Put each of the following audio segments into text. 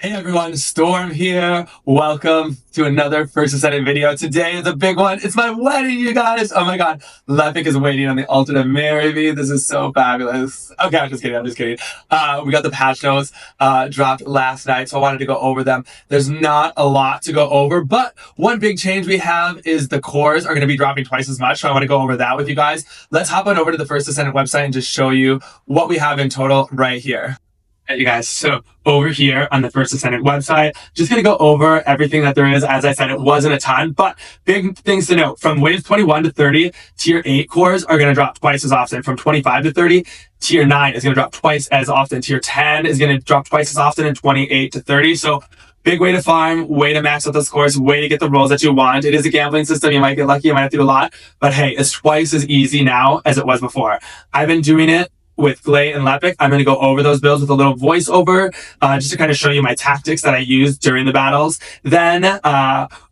Hey everyone, Storm here. Welcome to another First Descendant video. Today is a big one. It's my wedding, you guys. Oh my god. Lepic is waiting on the altar to marry me. This is so fabulous. Okay, I'm just kidding. We got the patch notes dropped last night, so I wanted to go over them. There's not a lot to go over, but one big change we have is the cores are going to be dropping twice as much, so I want to go over that with you guys. Let's hop on over to the First Descendant website and just show you what we have in total right here. You guys, so over here on the First Descendant website, just going to go over everything that there is. As I said, it wasn't a ton, but big things to note. From waves 21 to 30, tier 8 cores are going to drop twice as often. From 25 to 30, tier 9 is going to drop twice as often. Tier 10 is going to drop twice as often, and 28 to 30. So big way to farm, way to max out those cores, way to get the rolls that you want. It is a gambling system. You might get lucky, you might have to do a lot, but hey, it's twice as easy now as it was before. I've been doing it with Gley and Lepic. I'm going to go over those builds with a little voiceover, just to kind of show you my tactics that I use during the battles. Then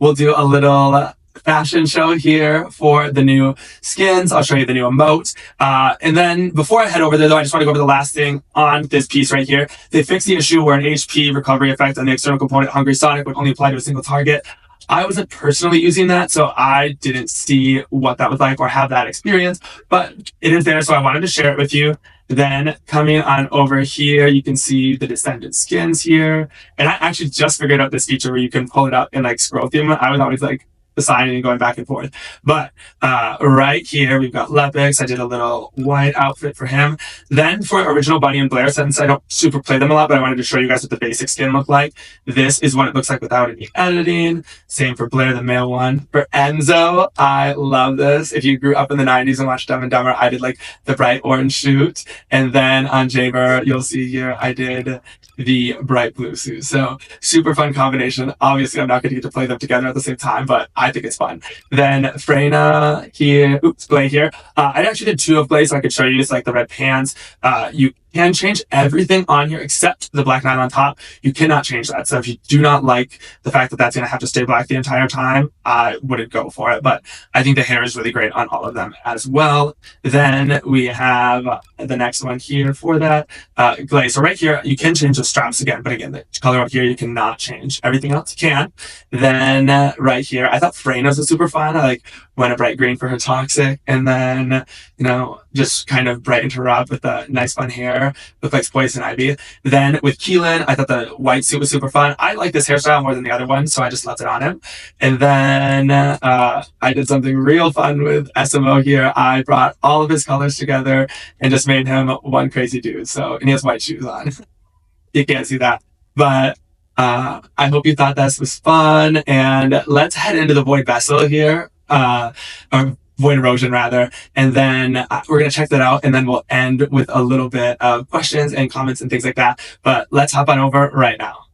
we'll do a little fashion show here for the new skins. I'll show you the new emotes. And then before I head over there, though, I just want to go over the last thing on this piece right here. They fixed the issue where an HP recovery effect on the external component Hungry Sonic would only apply to a single target. I wasn't personally using that, so I didn't see what that was like or have that experience, but it is there, so I wanted to share it with you. Then coming on over here, you can see the Descendant skins here. And I actually just figured out this feature where you can pull it up and like scroll through them. I was always like deciding and going back and forth. But right here, we've got Lepic. I did a little white outfit for him. Then for original Bunny and Blair, since I don't super play them a lot, but I wanted to show you guys what the basic skin looked like. This is what it looks like without any editing. Same for Blair, the male one. For Enzo, I love this. If you grew up in the 90s and watched Dumb and Dumber, I did like the bright orange suit. And then on Jaber, you'll see here, I did the bright blue suit. So super fun combination. Obviously, I'm not going to get to play them together at the same time, but I think it's fun. Then Freyna here, Gley here. I actually did 2 of Gley, so I could show you. It's like the red pants. You can change everything on here except the black nylon top. You cannot change that. So if you do not like the fact that that's going to have to stay black the entire time, I wouldn't go for it. But I think the hair is really great on all of them as well. Then we have the next one here for that, Gley. So right here, you can change the straps again. But again, the color up here, you cannot change. Everything else you can. Then right here, I thought Freyna's was super fun. I like went a bright green for her toxic. And then, you know, just kind of brightened her up with the nice fun hair, looked like Poison Ivy. Then with Keelan, I thought the white suit was super fun. I like this hairstyle more than the other one, so I just left it on him. And then I did something real fun with SMO here. I brought all of his colors together and just made him one crazy dude. So, and he has white shoes on. You can't see that, but I hope you thought this was fun. And let's head into the Void Vessel here. Or Void Erosion rather, and then we're going to check that out, and then we'll end with a little bit of questions and comments and things like that. But let's hop on over right now.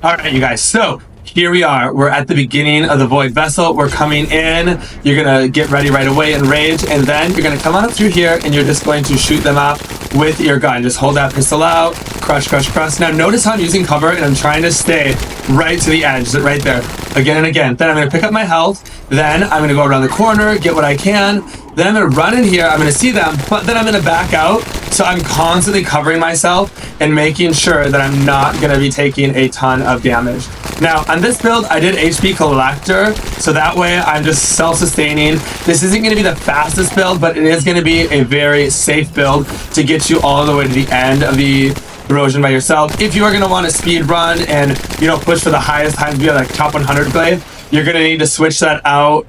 All right, you guys, so here we are. We're at the beginning of the Void Vessel. We're coming in. You're going to get ready right away and rage, and then you're going to come on up through here, and you're just going to shoot them up with your gun. Just hold that pistol out, crush, crush, crush. Now notice how I'm using cover, and I'm trying to stay right to the edge, right there, again and again. Then I'm going to pick up my health. Then I'm going to go around the corner, get what I can. Then I'm going to run in here. I'm going to see them, but then I'm going to back out. So I'm constantly covering myself and making sure that I'm not going to be taking a ton of damage. Now, on this build, I did HP Collector, so that way I'm just self-sustaining. This isn't going to be the fastest build, but it is going to be a very safe build to get you all the way to the end of the erosion by yourself. If you are going to want to speed run and, you know, push for the highest times via like top 100 Gley, you're going to need to switch that out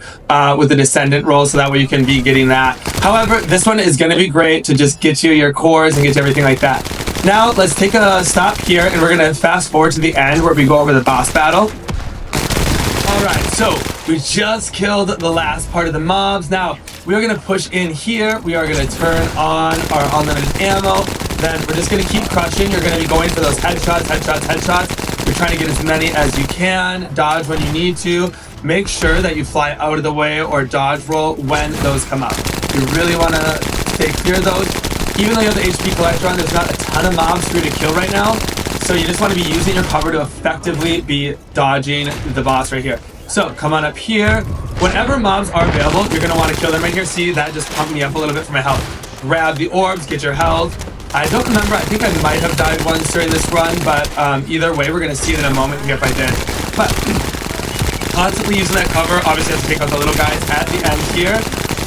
with the Descendant roll, so that way you can be getting that. However, this one is going to be great to just get you your cores and get you everything like that. Now, let's take a stop here, and we're going to fast forward to the end where we go over the boss battle. All right, so we just killed the last part of the mobs. Now, we are going to push in here. We are going to turn on our unlimited ammo. Then we're just going to keep crushing. You're going to be going for those headshots, headshots, headshots. You're trying to get as many as you can. Dodge when you need to. Make sure that you fly out of the way or dodge roll when those come up. You really want to stay clear of those. Even though you have the HP collector on, there's not a ton of mobs for you to kill right now. So you just want to be using your cover to effectively be dodging the boss right here. So come on up here. Whenever mobs are available, you're going to want to kill them right here. See, that just pumped me up a little bit for my health. Grab the orbs, get your health, I don't remember. I think I might have died once during this run, but either way, we're going to see it in a moment here if I did. But constantly using that cover, obviously have to take out the little guys at the end here.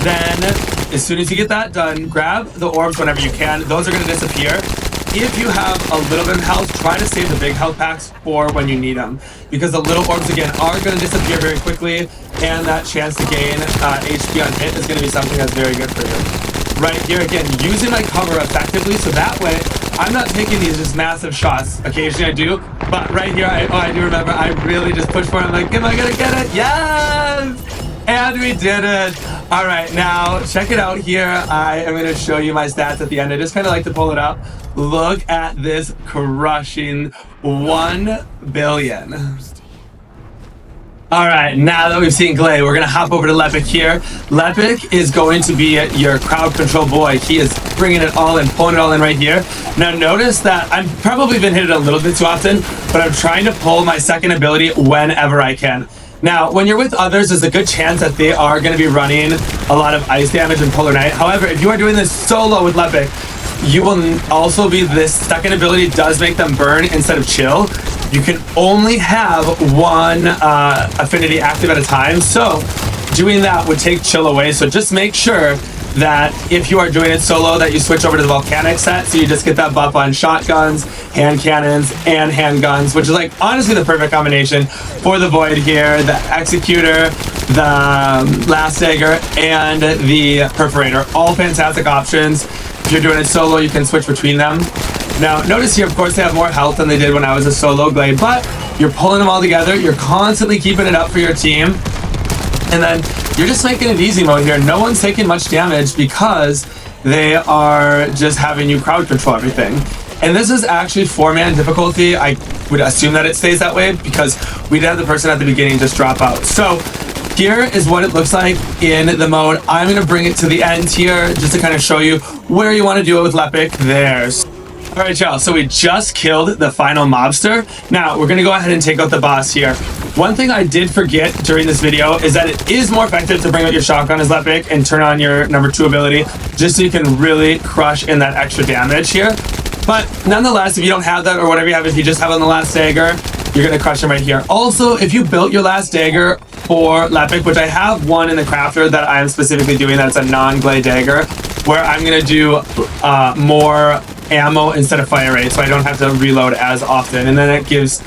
Then, as soon as you get that done, grab the orbs whenever you can. Those are going to disappear. If you have a little bit of health, try to save the big health packs for when you need them. Because the little orbs, again, are going to disappear very quickly, and that chance to gain HP on hit is going to be something that's very good for you. Right here, again, using my cover effectively, so that way I'm not taking these just massive shots. Occasionally I do, but right here, I do remember, I really just pushed for it. I'm like, am I gonna get it? Yes! And we did it. All right, now check it out here. I am gonna show you my stats at the end. I just kind of like to pull it up. Look at this crushing 1 billion. All right, now that we've seen Gley, we're gonna hop over to Lepic here. Lepic is going to be your crowd control boy. He is bringing it all in, pulling it all in right here. Now notice that I've probably been hit a little bit too often, but I'm trying to pull my second ability whenever I can. Now, when you're with others, there's a good chance that they are gonna be running a lot of ice damage and Polar Knight. However, if you are doing this solo with Lepic, you will also be, this second ability does make them burn instead of chill. You can only have one affinity active at a time, so doing that would take chill away. So just make sure that if you are doing it solo, that you switch over to the volcanic set, so you just get that buff on shotguns, hand cannons, and handguns, which is like honestly the perfect combination for the Void here. The Executor, the Last Dagger, and the Perforator, all fantastic options. If you're doing it solo, you can switch between them. Now, notice here, of course, they have more health than they did when I was a solo Gley, but you're pulling them all together. You're constantly keeping it up for your team. And then you're just making it easy mode here. No one's taking much damage because they are just having you crowd control everything. And this is actually 4-man difficulty. I would assume that it stays that way because we did have the person at the beginning just drop out. So here is what it looks like in the mode. I'm going to bring it to the end here just to kind of show you where you want to do it with Lepic. There's. All right, y'all, so we just killed the final mobster. Now, we're gonna go ahead and take out the boss here. One thing I did forget during this video is that it is more effective to bring out your shotgun as Lepic and turn on your number 2 ability, just so you can really crush in that extra damage here. But nonetheless, if you don't have that or whatever you have, if you just have on the Last Dagger, you're gonna crush him right here. Also, if you built your Last Dagger for Lepic, which I have one in the crafter that I'm specifically doing, that's a non-Gley dagger, where I'm gonna do more ammo instead of fire rate, so I don't have to reload as often, and then it gives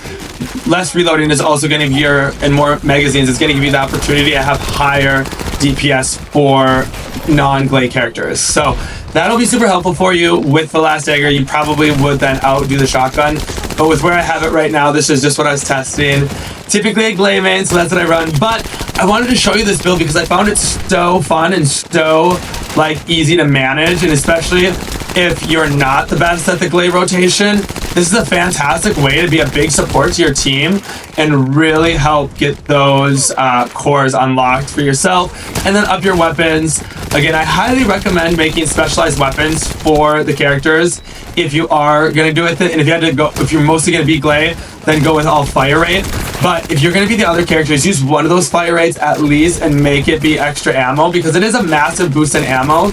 less reloading. Is also going to give you, and more magazines, it's going to give you the opportunity to have higher DPS for non-Gley characters. So that'll be super helpful for you. With the Last Dagger, you probably would then outdo the shotgun, but with where I have it right now, this is just what I was testing. Typically a Gley main, so that's what I run, but I wanted to show you this build because I found it so fun and so like easy to manage, and especially if you're not the best at the Gley rotation, this is a fantastic way to be a big support to your team and really help get those cores unlocked for yourself, and then up your weapons. Again, I highly recommend making specialized weapons for the characters if you are going to do it, and if you had to go, if you're mostly going to be Gley, then go with all fire rate. But if you're going to be the other characters, use one of those fire rates at least and make it be extra ammo, because it is a massive boost in ammo,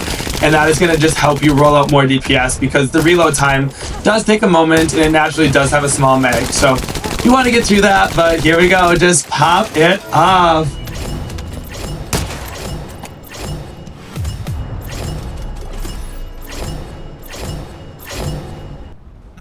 and that is going to just help you roll out more DPS, because the reload time does take a moment and it naturally does have a small mag. So you want to get through that, but here we go, just pop it off.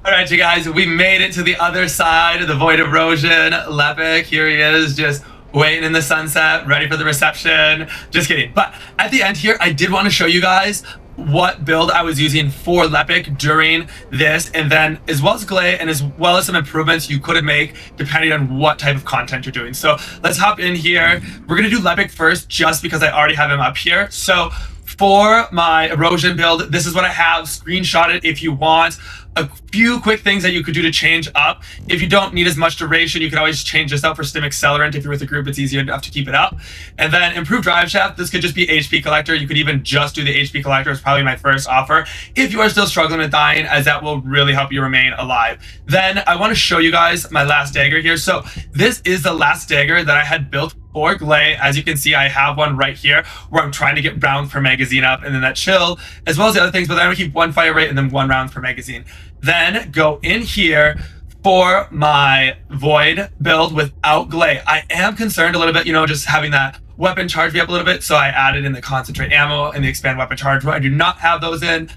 All right, you guys, we made it to the other side of the Void Erosion. Lepic, here he is, just waiting in the sunset, ready for the reception. Just kidding. But at the end here, I did want to show you guys what build I was using for Lepic during this, and then as well as Gley, and as well as some improvements you could make depending on what type of content you're doing. So let's hop in here. We're going to do Lepic first just because I already have him up here. So for my Erosion build, this is what I have. Screenshot it if you want. A few quick things that you could do to change up. If you don't need as much duration, you can always change this out for Stim Accelerant. If you're with a group, it's easier enough to keep it up. And then Improved Drive Shaft. This could just be HP Collector. You could even just do the HP Collector. It's probably my first offer if you are still struggling with dying, as that will really help you remain alive. Then I want to show you guys my Last Dagger here. So this is the Last Dagger that I had built for Gley, as you can see, I have one right here where I'm trying to get rounds per magazine up, and then that chill, as well as the other things, but then I'm gonna keep 1 fire rate and then 1 round per magazine. Then go in here for my Void build without Gley. I am concerned a little bit, just having that weapon charge me up a little bit, so I added in the concentrate ammo and the expand weapon charge, but I do not have those in.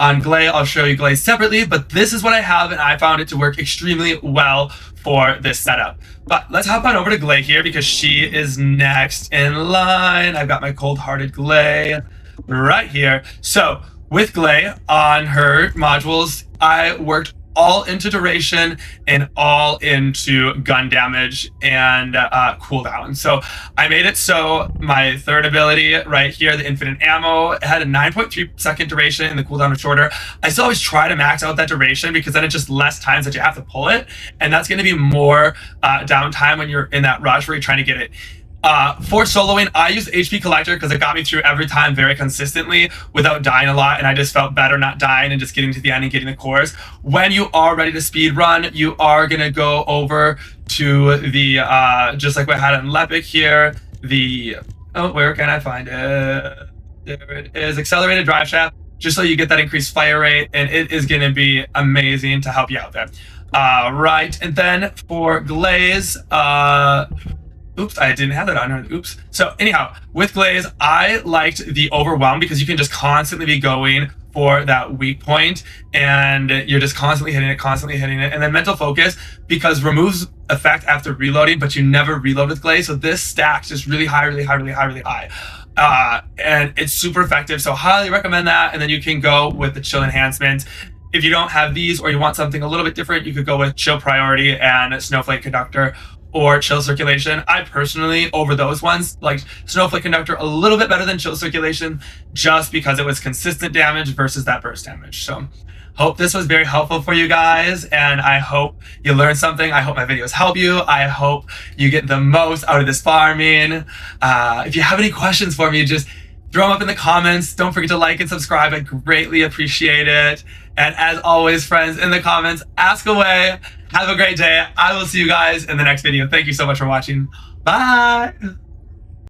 On Gley, I'll show you Gley separately, but this is what I have, and I found it to work extremely well for this setup. But let's hop on over to Gley here because she is next in line. I've got my cold-hearted Gley right here. So with Gley on her modules, I worked all into duration and all into gun damage and cooldown. So I made it so my third ability right here, the infinite ammo, had a 9.3 second duration and the cooldown was shorter. I still always try to max out that duration because then it's just less times that you have to pull it, and that's going to be more downtime when you're in that rush where you're trying to get it. For soloing, I use HP Collector because it got me through every time very consistently without dying a lot, and I just felt better not dying and just getting to the end and getting the cores. When you are ready to speed run, you are going to go over to the, just like what I had in Lepic here, where can I find it? There it is, Accelerated Drive Shaft, just so you get that increased fire rate, and it is going to be amazing to help you out there. Right, and then for Gley's, oops, I didn't have that on her. Oops. So anyhow, with Gley's, I liked the Overwhelm because you can just constantly be going for that weak point and you're just constantly hitting it. And then Mental Focus because removes effect after reloading, but you never reload with Gley. So this stacks just really high. And it's super effective. So highly recommend that. And then you can go with the chill enhancement. If you don't have these or you want something a little bit different, you could go with Chill Priority and Snowflake Conductor or Chill Circulation. I personally, over those ones, like Snowflake Conductor a little bit better than Chill Circulation just because it was consistent damage versus that burst damage. So hope this was very helpful for you guys, and I hope you learned something. I hope my videos help you. I hope you get the most out of this farming. If you have any questions for me, just throw them up in the comments. Don't forget to like and subscribe. I greatly appreciate it. And as always, friends, in the comments, ask away. Have a great day. I will see you guys in the next video. Thank you so much for watching. Bye.